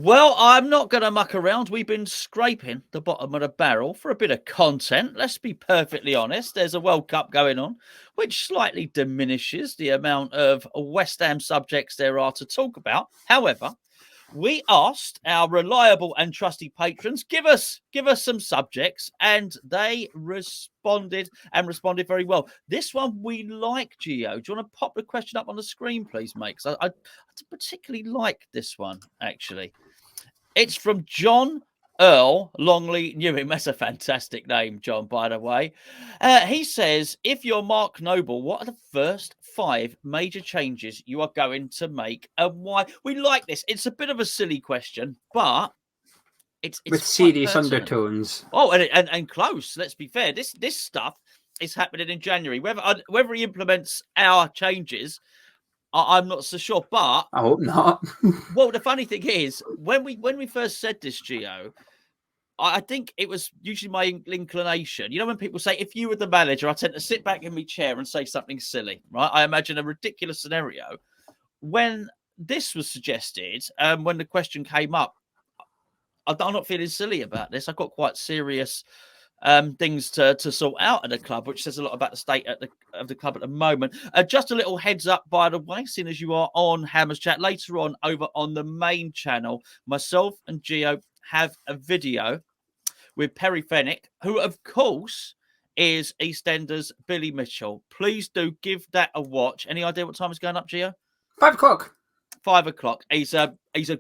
Well, I'm not going to muck around. We've been scraping the bottom of the barrel for a bit of content. Let's be perfectly honest. There's a World Cup going on, which slightly diminishes the amount of West Ham subjects there are to talk about. However, we asked our reliable and trusty patrons, give us some subjects, and they responded very well. This one we like, Geo. Do you want to pop the question up on the screen, please, mate? Because I particularly like this one, actually. It's from John Earl Longley Newham. That's a fantastic name, John, by the way. He says, if you're Mark Noble, what are the first 5 major changes you are going to make and why? We like this. It's a bit of a silly question, but it's with quite serious pertinent. undertones. Oh, and close. Let's be fair. This stuff is happening in January. Whether he implements our changes, I'm not so sure, but I hope not. well, the funny thing is, when we first said this, Geo, I think it was usually my inclination. You know, when people say, if you were the manager, I tend to sit back in my chair and say something silly, right? I imagine a ridiculous scenario. When this was suggested, when the question came up, I'm not feeling silly about this. I've got quite serious things to sort out at the club, which says a lot about the state of the club at the moment. Just a little heads up, by the way, seeing as you are on Hammers Chat, later on over on the main channel, myself and Geo have a video with Perry Fennick, who, of course, is EastEnders Billy Mitchell. Please do give that a watch. Any idea what time it's going up, Gio? 5 o'clock. 5 o'clock. He's a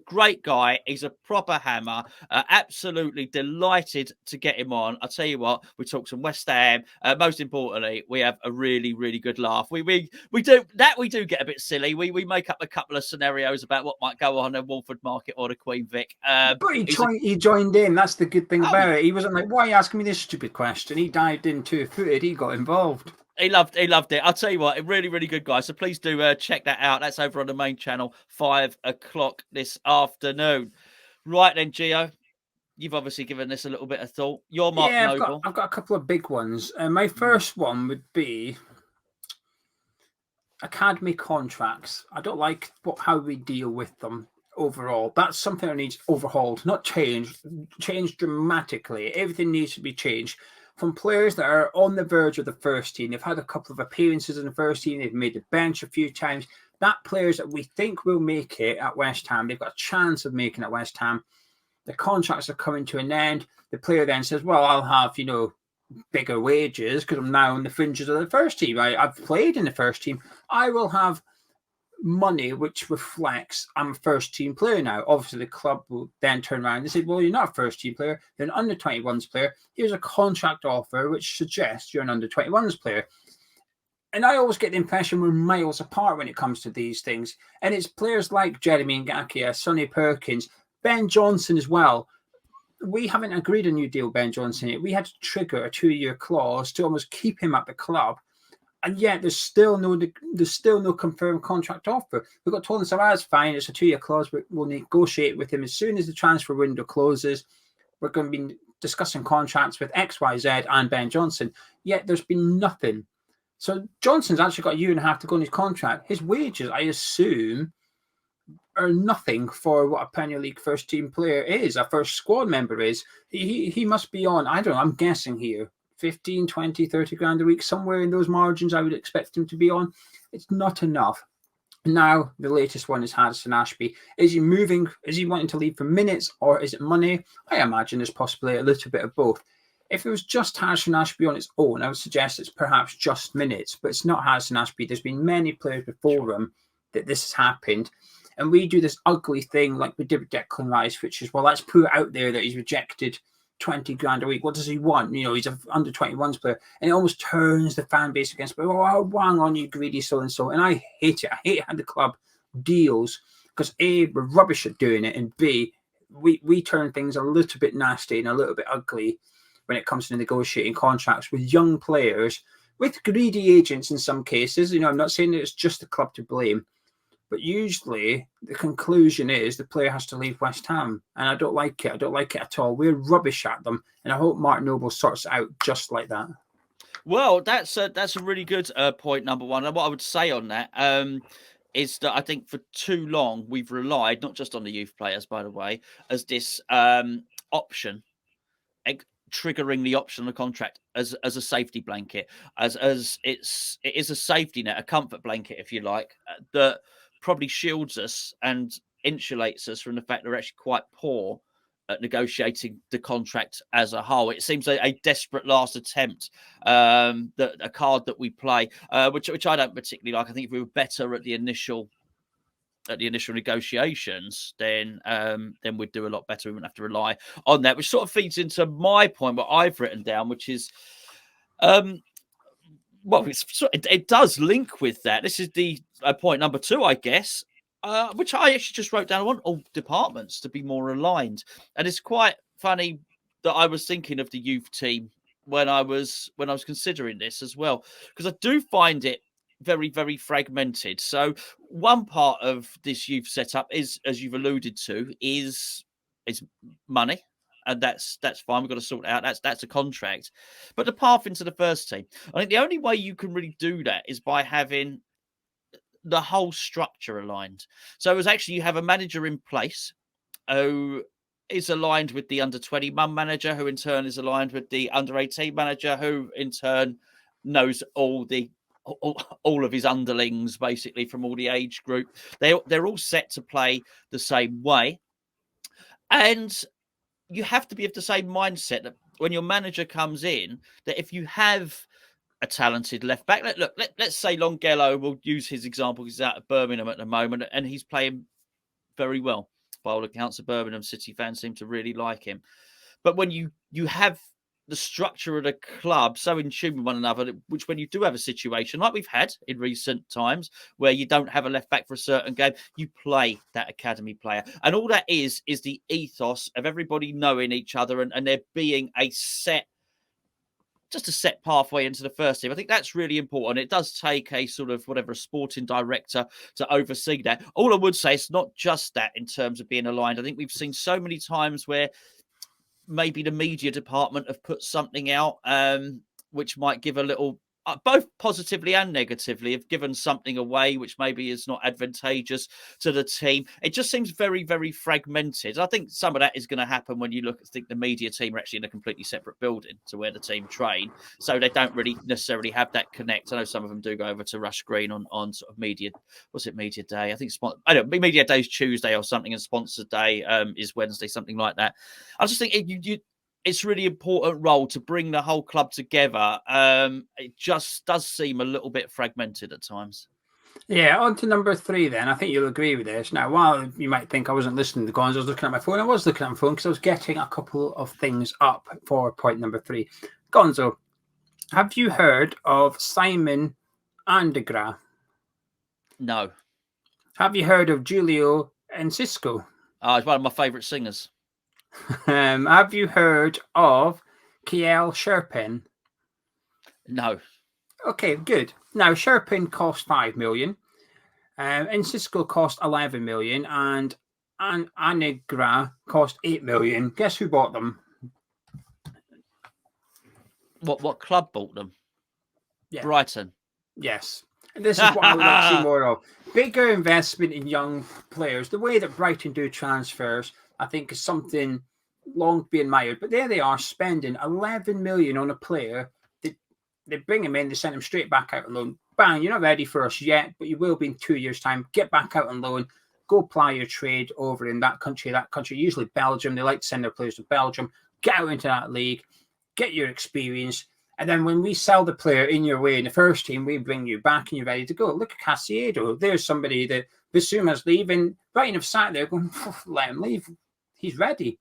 great guy. He's a proper hammer. Absolutely delighted to get him on. I'll tell you what, we talk some West Ham. Most importantly, we have a really, really good laugh. We do get a bit silly. We make up a couple of scenarios about what might go on at Walford Market or the Queen Vic. But he joined in. That's the good thing about it. He wasn't like, why are you asking me this stupid question? He dived in 2-footed. He got involved. He loved it. I'll tell you what, a really, really good guy. So please do check that out. That's over on the main channel, 5 o'clock this afternoon. Right then, Gio, you've obviously given this a little bit of thought. You're Mark Noble. I've got a couple of big ones. My first one would be academy contracts. I don't like how we deal with them overall. That's something that needs overhauled, not changed. Changed dramatically. Everything needs to be changed. From players that are on the verge of the first team, they've had a couple of appearances in the first team, they've made the bench a few times. That players that we think will make it at West Ham, they've got a chance of making it at West Ham. The contracts are coming to an end. The player then says, well, I'll have, bigger wages because I'm now on the fringes of the first team. I've played in the first team. I will have money which reflects I'm a first team player now. Obviously, the club will then turn around and say, well, you're not a first team player, you're an under 21s player. Here's a contract offer which suggests you're an under 21s player. And I always get the impression we're miles apart when it comes to these things. And it's players like Jeremy Ngakia, Sonny Perkins, Ben Johnson as well. We haven't agreed a new deal with Ben Johnson yet. We had to trigger a 2-year clause to almost keep him at the club. And yet there's still no confirmed contract offer. We got told, that's fine, it's a 2-year clause, but we'll negotiate with him as soon as the transfer window closes. We're going to be discussing contracts with XYZ and Ben Johnson. Yet there's been nothing. So Johnson's actually got a year and a half to go on his contract. His wages, I assume, are nothing for what a Premier League first team player is, a first squad member is. He must be on, I don't know, I'm guessing here, 15, 20, 30 grand a week, somewhere in those margins I would expect him to be on. It's not enough. Now, the latest one is Harrison Ashby. Is he moving? Is he wanting to leave for minutes or is it money? I imagine there's possibly a little bit of both. If it was just Harrison Ashby on its own, I would suggest it's perhaps just minutes, but it's not Harrison Ashby. There's been many players before him that this has happened. And we do this ugly thing like we did with Declan Rice, which is, well, let's put it out there that he's rejected 20 grand a week. What does he want? He's an under 21s player. And it almost turns the fan base against me. Oh, hang on, you greedy so-and-so. And I hate it. I hate how the club deals because A, we're rubbish at doing it. And B, we turn things a little bit nasty and a little bit ugly when it comes to negotiating contracts with young players, with greedy agents in some cases. I'm not saying that it's just the club to blame. But usually the conclusion is the player has to leave West Ham. And I don't like it. I don't like it at all. We're rubbish at them. And I hope Mark Noble sorts it out just like that. Well, that's a really good point, number one. And what I would say on that, is that I think for too long we've relied, not just on the youth players, by the way, as this option, triggering the option on the contract as a safety blanket, as it is a safety net, a comfort blanket, if you like, that probably shields us and insulates us from the fact that we're actually quite poor at negotiating the contract as a whole. It seems a desperate last attempt, that a card that we play, which I don't particularly like. I think if we were better at the initial negotiations, then we'd do a lot better. We wouldn't have to rely on that, which sort of feeds into my point, what I've written down, which is, well, it does link with that. This is the point number 2, I guess, which I actually just wrote down. I want all departments to be more aligned, and it's quite funny that I was thinking of the youth team when I was considering this as well, because I do find it very, very fragmented. So one part of this youth setup is, as you've alluded to, is money. And that's fine. We've got to sort it out. That's a contract. But the path into the first team, I think the only way you can really do that is by having the whole structure aligned. So as actually you have a manager in place who is aligned with the under-20 mum manager, who in turn is aligned with the under-18 manager, who in turn knows all of his underlings, basically, from all the age group. They're all set to play the same way. And you have to be of the same mindset that when your manager comes in, that if you have a talented left back, let's say Longello, we'll use his example, he's out of Birmingham at the moment, and he's playing very well. By all accounts, the Birmingham City fans seem to really like him. But when you have the structure of the club so in tune with one another, which when you do have a situation like we've had in recent times where you don't have a left back for a certain game, you play that academy player. And all that is the ethos of everybody knowing each other and there being a set pathway into the first team. I think that's really important. It does take a sort of a sporting director to oversee that. All I would say, it's not just that in terms of being aligned. I think we've seen so many times where maybe the media department have put something out which might give a little, both positively and negatively, have given something away which maybe is not advantageous to the team. It just seems very, very fragmented. I think some of that is going to happen when you think the media team are actually in a completely separate building to where the team train, so they don't really necessarily have that connect. I know some of them do go over to Rush Green on sort of media. What's it, media day? I think media day is Tuesday or something, and sponsor day is Wednesday, something like that. I just think it's really important role to bring the whole club together. It just does seem a little bit fragmented at times. Yeah, on to number 3 then. I think you'll agree with this. Now, while you might think I wasn't listening to Gonzo, I was looking at my phone. I was looking at my phone because I was getting a couple of things up for point number 3. Gonzo, have you heard of Simon Andegra? No. Have you heard of Giulio Enciso? He's one of my favourite singers. Have you heard of Kiel Sherpin? No. Okay, good. Now, Sherpin cost 5 million. Enciso cost 11 million. And Anegra cost 8 million. Guess who bought them? What club bought them? Yeah. Brighton. Yes. And this is what I would like to see more of. Bigger investment in young players. The way that Brighton do transfers, I think, is something long to be admired. But there they are, spending 11 million on a player. They bring him in, they send him straight back out on loan. Bang, you're not ready for us yet, but you will be in 2 years' time. Get back out on loan. Go ply your trade over in that country, usually Belgium. They like to send their players to Belgium. Get out into that league. Get your experience. And then when we sell the player in your way in the first team, we bring you back and you're ready to go. Look at Casiero. There's somebody that Bissouma's leaving. Brighton have sat there going, let him leave. He's ready.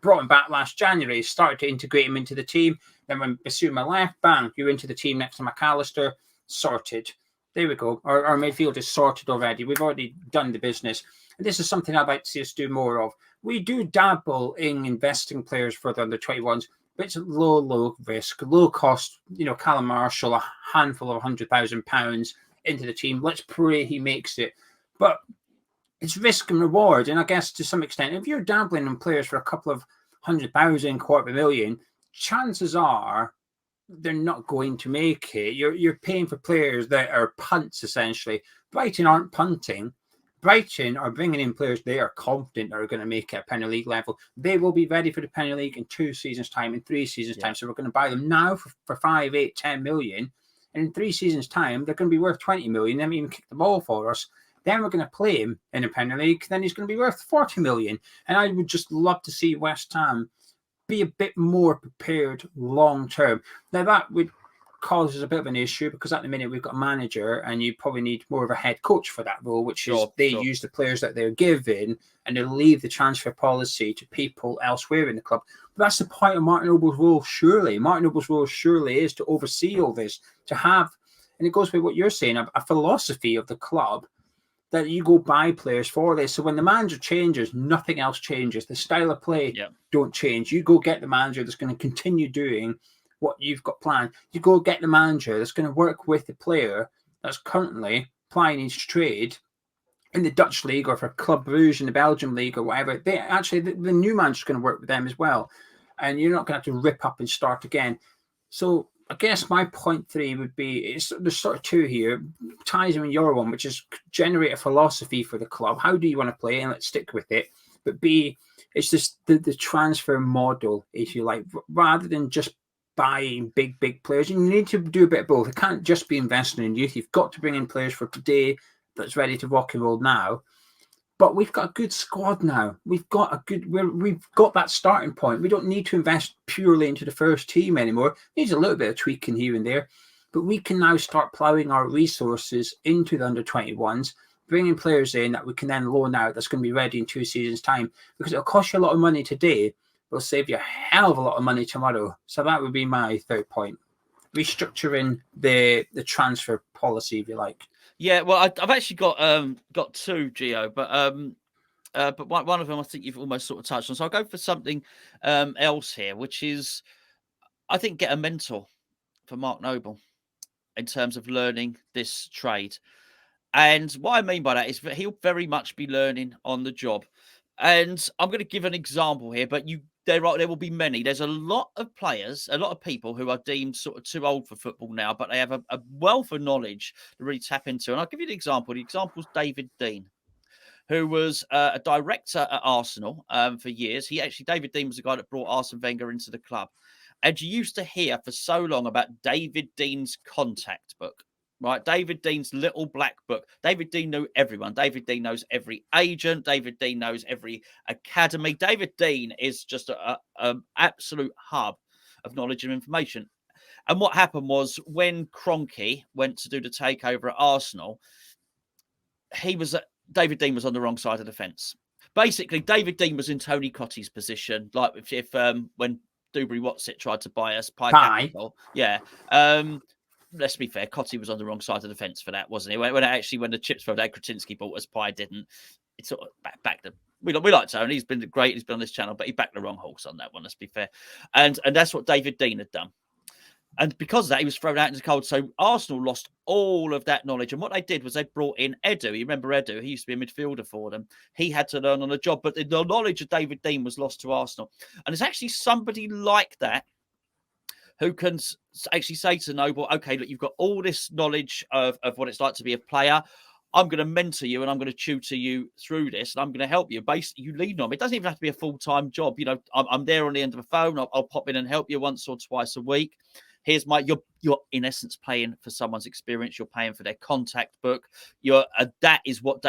Brought him back last January, started to integrate him into the team. Then when Bissouma left, bang, you're into the team next to McAllister, sorted. There we go. Our midfield is sorted already. We've already done the business. And this is something I'd like to see us do more of. We do dabble in investing players for the under-21s, but it's low risk, low cost. Callum Marshall, a handful of £100,000 into the team. Let's pray he makes it. But it's risk and reward. And I guess to some extent, if you're dabbling in players for a couple of 100,000, $250,000, chances are they're not going to make it. You're paying for players that are punts, essentially. Brighton aren't punting. Brighton are bringing in players they are confident are going to make it at Premier League level. They will be ready for the Premier League in 2 seasons' time, in 3 seasons' time. So we're going to buy them now for 5, 8, 10 million. And in 3 seasons' time, they're going to be worth 20 million. They haven't even kicked the ball for us. Then we're going to play him in the Premier League. Then he's going to be worth 40 million. And I would just love to see West Ham be a bit more prepared long term. Now, that would cause us a bit of an issue because at the minute we've got a manager and you probably need more of a head coach for that role, which is they use the players that they're given and they leave the transfer policy to people elsewhere in the club. But that's the point of Martin Noble's role, surely. Martin Noble's role surely is to oversee all this, to have, and it goes with what you're saying, a philosophy of the club that you go buy players for this. So when the manager changes, nothing else changes. The style of play don't change. You go get the manager that's going to continue doing what you've got planned. You go get the manager that's going to work with the player that's currently plying his trade in the Dutch league or for Club Brugge in the Belgian league or whatever. They actually, the new manager's going to work with them as well. And you're not going to have to rip up and start again. So I guess my point 3 would be, there's sort of 2 here, ties in your one, which is generate a philosophy for the club. How do you want to play? And let's stick with it. But B, it's just the transfer model, if you like, rather than just buying big players. You need to do a bit of both. It can't just be investing in youth. You've got to bring in players for today that's ready to rock and roll now. But we've got a good squad now. We've got that starting point. We don't need to invest purely into the first team anymore. It needs a little bit of tweaking here and there. But we can now start ploughing our resources into the under-21s, bringing players in that we can then loan out that's going to be ready in 2 seasons' time. Because it'll cost you a lot of money today. It'll save you a hell of a lot of money tomorrow. So that would be my 3rd point. Restructuring the transfer policy, if you like. Yeah, well, I've actually got 2, Geo, but one of them I think you've almost sort of touched on. So I'll go for something else here, which is I think get a mentor for Mark Noble in terms of learning this trade. And what I mean by that is that he'll very much be learning on the job. And I'm going to give an example here, but there will be many. There's a lot of players, a lot of people who are deemed sort of too old for football now, but they have a wealth of knowledge to really tap into. And I'll give you an example. The example is David Dein, who was a director at Arsenal for years. David Dein was the guy that brought Arsene Wenger into the club. And you used to hear for so long about David Dean's contact book. Right, David Dean's little black book. David Dean knew everyone. David Dean knows every agent. David Dean knows every academy. David Dean is just an absolute hub of knowledge and information. And what happened was when Kroenke went to do the takeover at Arsenal, David Dean was on the wrong side of the fence. Basically, David Dean was in Tony Cotty's position, like if when Dewberry Watsit tried to buy us Pie Capital. Yeah. Let's be fair, Cotty was on the wrong side of the fence for that, wasn't he? When the chips were there, Kretinsky bought us, Pie didn't. It's sort of back we like Tony. He's been great. He's been on this channel, but he backed the wrong horse on that one. Let's be fair, and that's what David Dean had done. And because of that, he was thrown out into the cold. So Arsenal lost all of that knowledge. And what they did was they brought in Edu. You remember Edu? He used to be a midfielder for them. He had to learn on the job. But the knowledge of David Dein was lost to Arsenal. And it's actually somebody like that who can actually say to Noble, okay, look, you've got all this knowledge of what it's like to be a player. I'm going to mentor you and I'm going to tutor you through this and I'm going to help you. Basically, you lean on me. It doesn't even have to be a full-time job. You know, I'm there on the end of the phone. I'll pop in and help you once or twice a week. Here's you're in essence paying for someone's experience. You're paying for their contact book. That is what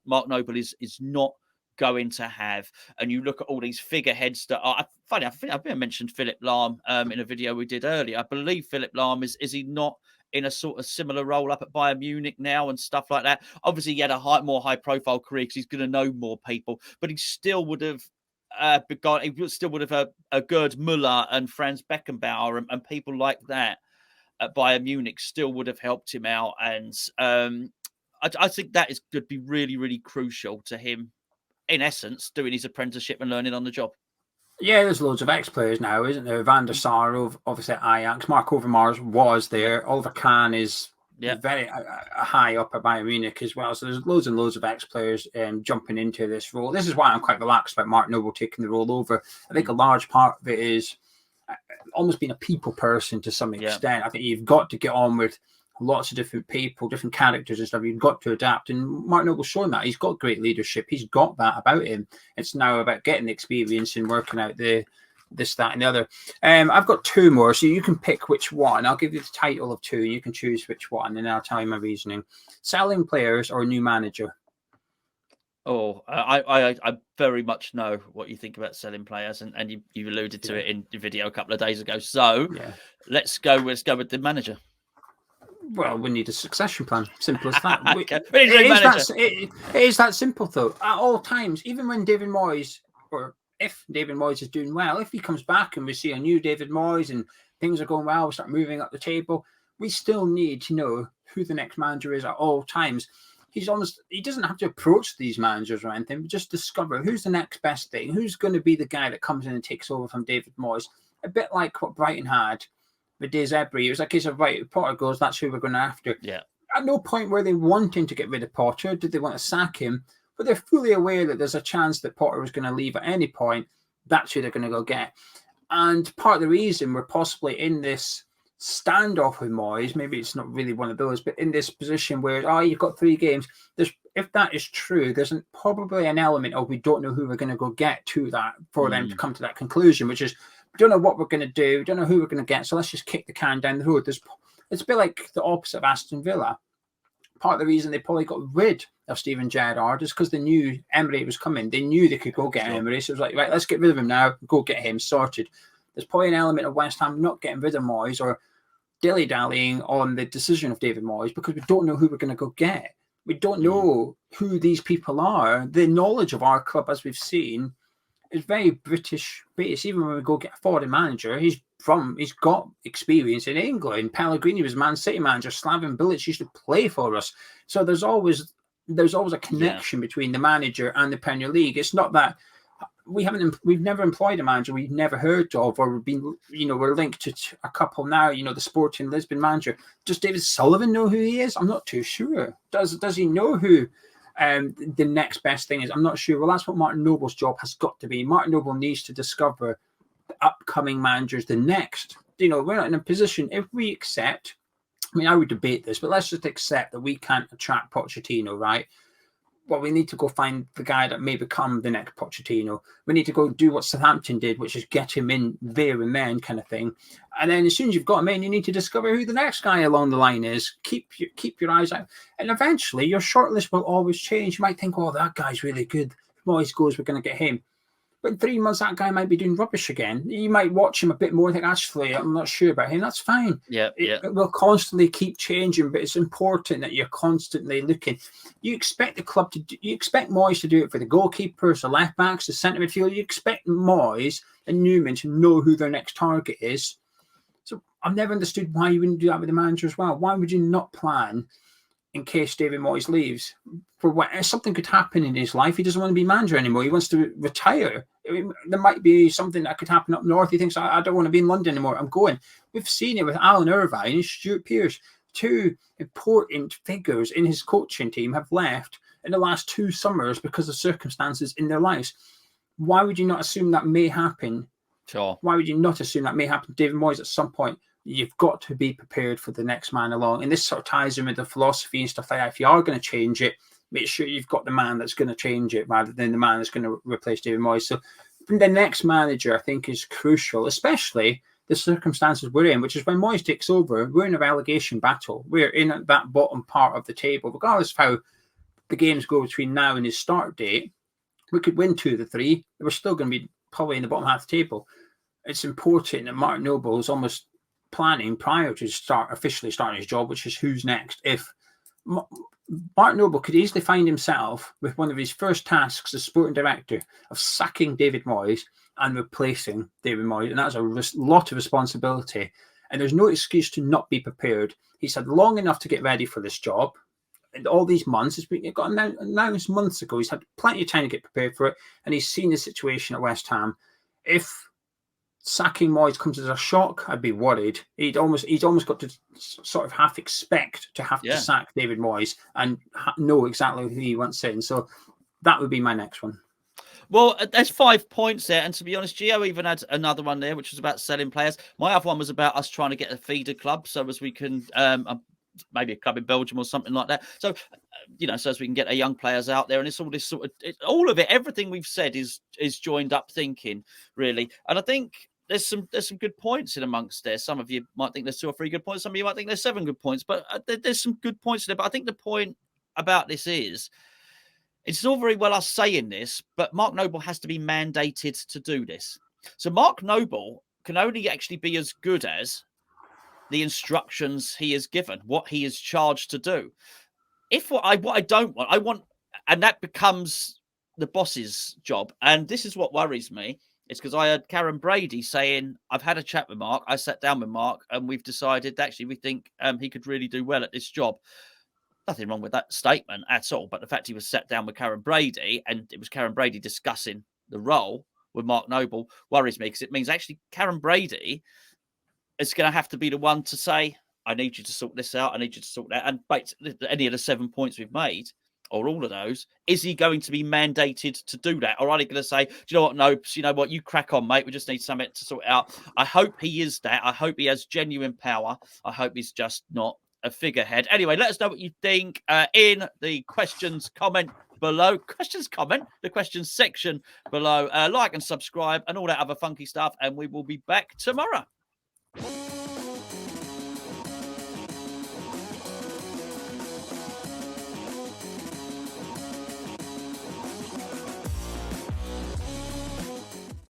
Mark Noble is not going to have. And you look at all these figureheads that are funny. I think I've mentioned Philip Lahm in a video we did earlier. I believe Philip Lahm is he not in a sort of similar role up at Bayern Munich now and stuff like that? Obviously, he had a more high profile career because he's going to know more people, but he still would have Gerd Müller and Franz Beckenbauer and people like that at Bayern Munich still would have helped him out. And I think that is going to be really, really crucial to him, in essence, doing his apprenticeship and learning on the job. Yeah, there's loads of ex-players now, isn't there? Van der Sar, obviously at Ajax. Mark Overmars was there. Oliver Kahn is very high up at Bayern Munich as well. So there's loads and loads of ex-players jumping into this role. This is why I'm quite relaxed about Mark Noble taking the role over. I think a large part of it is almost being a people person to some Yeah. extent. I think you've got to get on with lots of different people, different characters and stuff. You've got to adapt. And Martin Noble's shown that. He's got great leadership. He's got that about him. It's now about getting the experience and working out this, that, and the other. I've got two more, so you can pick which one. I'll give you the title of two. You can choose which one, and I'll tell you my reasoning. Selling players or a new manager? Oh, I very much know what you think about selling players, and you alluded to it in the video a couple of days ago. So let's go with the manager. Well, we need a succession plan. Simple as that. Okay. It is that simple, though. At all times, even when David Moyes, or if David Moyes is doing well, if he comes back and we see a new David Moyes and things are going well, we start moving up the table, we still need to know who the next manager is at all times. He doesn't have to approach these managers or anything, but just discover who's the next best thing, who's going to be the guy that comes in and takes over from David Moyes. A bit like what Brighton had with Des Ebry. It was a case of, right, Potter goes, that's who we're going after. Yeah. At no point were they wanting to get rid of Potter. Did they want to sack him? But they're fully aware that there's a chance that Potter was going to leave at any point. That's who they're going to go get. And part of the reason we're possibly in this standoff with Moyes, maybe it's not really one of those, but in this position where, you've got 3 games, if that is true, there's probably an element of we don't know who we're going to go get to that for them to come to that conclusion, which is, we don't know what we're going to do, we don't know who we're going to get, so let's just kick the can down the road. It's a bit like the opposite of Aston Villa. Part of the reason they probably got rid of Steven Gerrard is because they knew Emery was coming. They knew they could go get Emery, so it was like, right, let's get rid of him now, go get him sorted. There's probably an element of West Ham not getting rid of Moyes or dilly-dallying on the decision of David Moyes because we don't know who we're going to go get. We don't know who these people are. The knowledge of our club, as we've seen, is very British-based. Even when we go get a foreign manager, he's got experience in England. Pellegrini was Man City manager. Slaven Bilic used to play for us. So there's always a connection between the manager and the Premier League. It's not that we've never employed a manager we've never heard of, or we're linked to a couple now, the Sporting Lisbon manager. Does David Sullivan know who he is? I'm not too sure. Does he know who the next best thing is? I'm not sure. Well, that's what Martin Noble's job has got to be. Martin Noble needs to discover the upcoming managers, the next. We're not in a position, if we accept, I would debate this, but let's just accept that we can't attract Pochettino, right? Well, we need to go find the guy that may become the next Pochettino. We need to go do what Southampton did, which is get him in there and then kind of thing. And then as soon as you've got him in, you need to discover who the next guy along the line is. Keep your eyes out. And eventually your shortlist will always change. You might think, that guy's really good. If Moyes goes, we're going to get him. But in 3 months, that guy might be doing rubbish again. You might watch him a bit more and think, actually, I'm not sure about him. That's fine. It will constantly keep changing, but it's important that you're constantly looking. You expect the club you expect Moyes to do it for the goalkeepers, the left backs, the centre midfield. You expect Moyes and Newman to know who their next target is. So I've never understood why you wouldn't do that with the manager as well. Why would you not plan in case David Moyes leaves? For what something could happen in his life. He doesn't want to be manager anymore. He wants to retire. There might be something that could happen up north. He thinks, I don't want to be in London anymore. I'm going. We've seen it with Alan Irvine and Stuart Pearce. 2 important figures in his coaching team have left in the last 2 summers because of circumstances in their lives. Why would you not assume that may happen? Sure. Why would you not assume that may happen to David Moyes at some point? You've got to be prepared for the next man along. And this sort of ties in with the philosophy and stuff like that. If you are going to change it, make sure you've got the man that's going to change it rather than the man that's going to replace David Moyes. So the next manager, I think, is crucial, especially the circumstances we're in, which is when Moyes takes over, we're in a relegation battle. We're in that bottom part of the table. Regardless of how the games go between now and his start date, we could win 2 of the 3. We're still going to be probably in the bottom half of the table. It's important that Martin Noble is almost planning prior to officially starting his job, which is who's next. If Martin Noble could easily find himself with one of his first tasks as sporting director of sacking David Moyes and replacing David Moyes, and that's a lot of responsibility. And there's no excuse to not be prepared. He's had long enough to get ready for this job. And all these months, it got announced months ago. He's had plenty of time to get prepared for it, and he's seen the situation at West Ham. If sacking Moyes comes as a shock, I'd be worried. He's almost got to sort of half expect to have to sack David Moyes and know exactly who he wants in. So that would be my next one. Well, there's 5 points there, and to be honest, Geo even had another one there, which was about selling players. My other one was about us trying to get a feeder club, so as we can, maybe a club in Belgium or something like that. So, so as we can get our young players out there, and it's all this sort of, all of it, everything we've said is joined up thinking, really. And I think there's some good points in amongst there. Some of you might think there's 2 or 3 good points. Some of you might think there's 7 good points, but there's some good points in there. But I think the point about this is, it's all very well us saying this, but Mark Noble has to be mandated to do this. So Mark Noble can only actually be as good as the instructions he is given, what he is charged to do. If what I don't want, and that becomes the boss's job. And this is what worries me. It's because I heard Karen Brady saying, I've had a chat with Mark. I sat down with Mark and we've decided actually we think he could really do well at this job. Nothing wrong with that statement at all. But the fact he was sat down with Karen Brady and it was Karen Brady discussing the role with Mark Noble worries me, because it means actually Karen Brady is going to have to be the one to say, I need you to sort this out. I need you to sort that. And any of the 7 points we've made, or all of those, is he going to be mandated to do that? Or are they going to say, do you know what, Nopes, you know what, you crack on, mate. We just need something to sort it out. I hope he is that. I hope he has genuine power. I hope he's just not a figurehead. Anyway, let us know what you think in the questions comment below. The questions section below. Like and subscribe and all that other funky stuff. And we will be back tomorrow.